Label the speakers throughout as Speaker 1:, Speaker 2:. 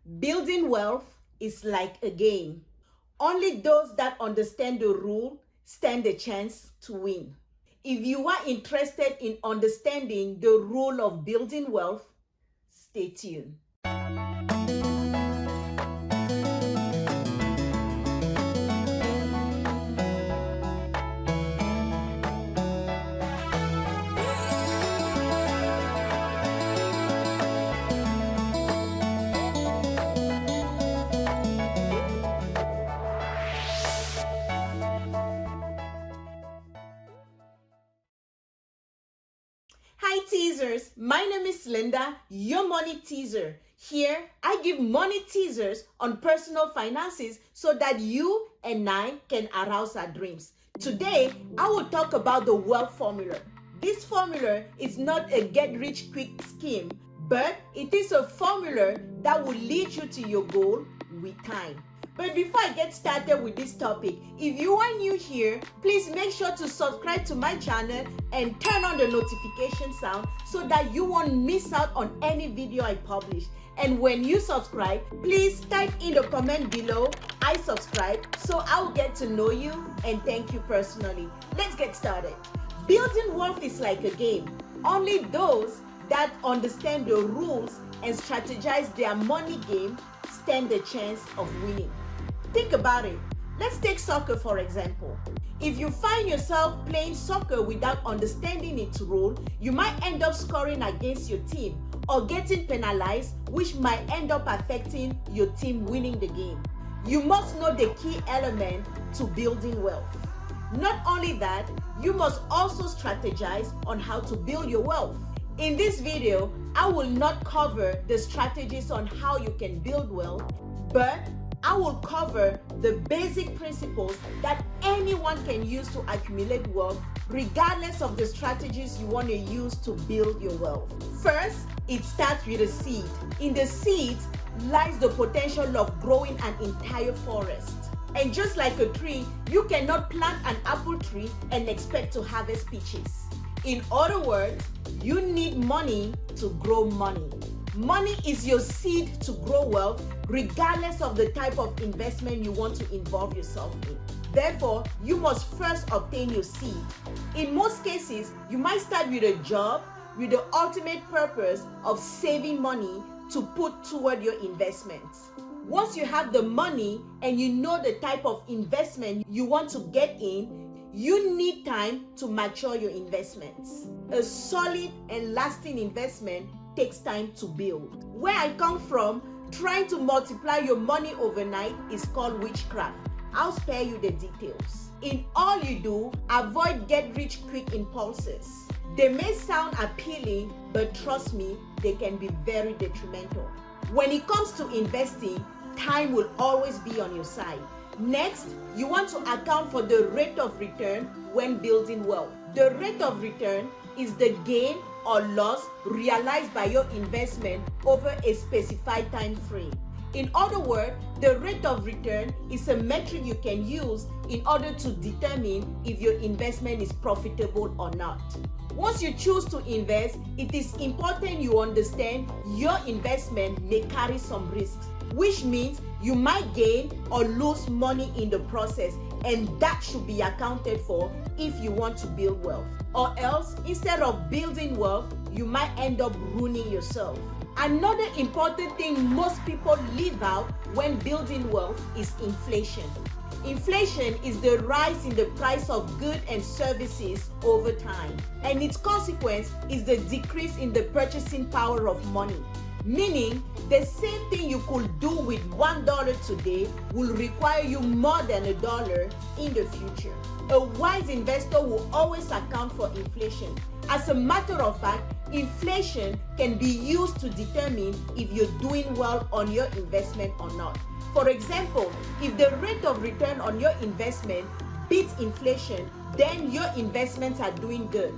Speaker 1: Building wealth is like a game. Only those that understand the rule stand a chance to win. If you are interested in understanding the rule of building wealth, stay tuned. Hi Teasers, my name is Linda, your money teaser. Here, I give money teasers on personal finances so that you and I can arouse our dreams. Today, I will talk about the wealth formula. This formula is not a get-rich-quick scheme, but it is a formula that will lead you to your goal with time. But before I get started with this topic, if you are new here, please make sure to subscribe to my channel and turn on the notification sound so that you won't miss out on any video I publish. And when you subscribe, please type in the comment below, I subscribe, so I'll get to know you and thank you personally. Let's get started. Building wealth is like a game. Only those that understand the rules and strategize their money game stand a chance of winning. Think about it. Let's take soccer for example. If you find yourself playing soccer without understanding its rule, you might end up scoring against your team or getting penalized, which might end up affecting your team winning the game. You must know the key element to building wealth. Not only that, you must also strategize on how to build your wealth. In this video, I will not cover the strategies on how you can build wealth, but I will cover the basic principles that anyone can use to accumulate wealth, regardless of the strategies you want to use to build your wealth. First, it starts with a seed. In the seed lies the potential of growing an entire forest. And just like a tree, you cannot plant an apple tree and expect to harvest peaches. In other words, you need money to grow money. Money is your seed to grow wealth, regardless of the type of investment you want to involve yourself in. Therefore, you must first obtain your seed. In most cases, you might start with a job with the ultimate purpose of saving money to put toward your investments. Once you have the money and you know the type of investment you want to get in, you need time to mature your investments. A solid and lasting investment takes time to build. Where I come from, trying to multiply your money overnight is called witchcraft. I'll spare you the details. In all you do, avoid get-rich-quick impulses. They may sound appealing, but trust me, they can be very detrimental. When it comes to investing, time will always be on your side. Next, you want to account for the rate of return when building wealth. The rate of return is the gain or loss realized by your investment over a specified time frame. In other words, the rate of return is a metric you can use in order to determine if your investment is profitable or not. Once you choose to invest, it is important you understand your investment may carry some risks, which means you might gain or lose money in the process, and that should be accounted for if you want to build wealth. Or else, instead of building wealth, you might end up ruining yourself. Another important thing most people leave out when building wealth is inflation. Inflation is the rise in the price of goods and services over time, and its consequence is the decrease in the purchasing power of money. Meaning, the same thing you could do with $1 today will require you more than $1 in the future. A wise investor will always account for inflation. As a matter of fact, inflation can be used to determine if you're doing well on your investment or not. For example, if the rate of return on your investment beats inflation, then your investments are doing good.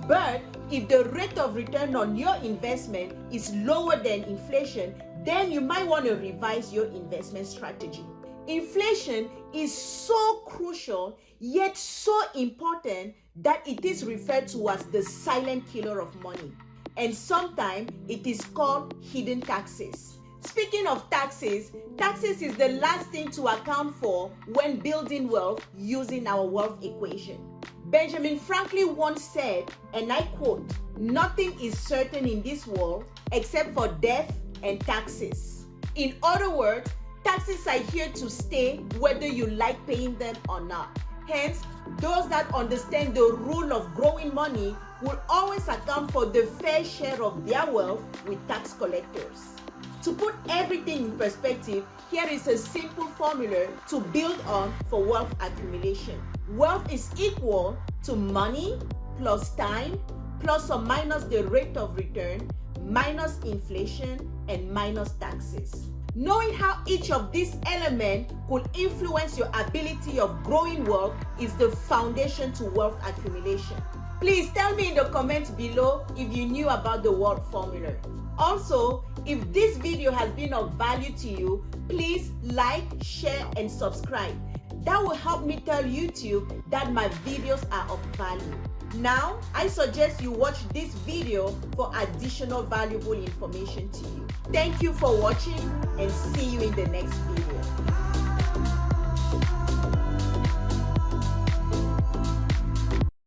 Speaker 1: But if the rate of return on your investment is lower than inflation, then you might want to revise your investment strategy. Inflation is so crucial yet so important that it is referred to as the silent killer of money. And sometimes it is called hidden taxes. Speaking of taxes, taxes is the last thing to account for when building wealth using our wealth equation. Benjamin Franklin once said, and I quote, "Nothing is certain in this world except for death and taxes." In other words, taxes are here to stay whether you like paying them or not. Hence, those that understand the rule of growing money will always account for the fair share of their wealth with tax collectors. To put everything in perspective, here is a simple formula to build on for wealth accumulation. Wealth is equal to money plus time plus or minus the rate of return minus inflation and minus taxes. Knowing how each of these elements could influence your ability of growing wealth is the foundation to wealth accumulation. Please tell me in the comments below if you knew about the wealth formula. Also, if this video has been of value to you, please like, share, and subscribe. That will help me tell YouTube that my videos are of value. Now, I suggest you watch this video for additional valuable information to you. Thank you for watching and see you in the next video.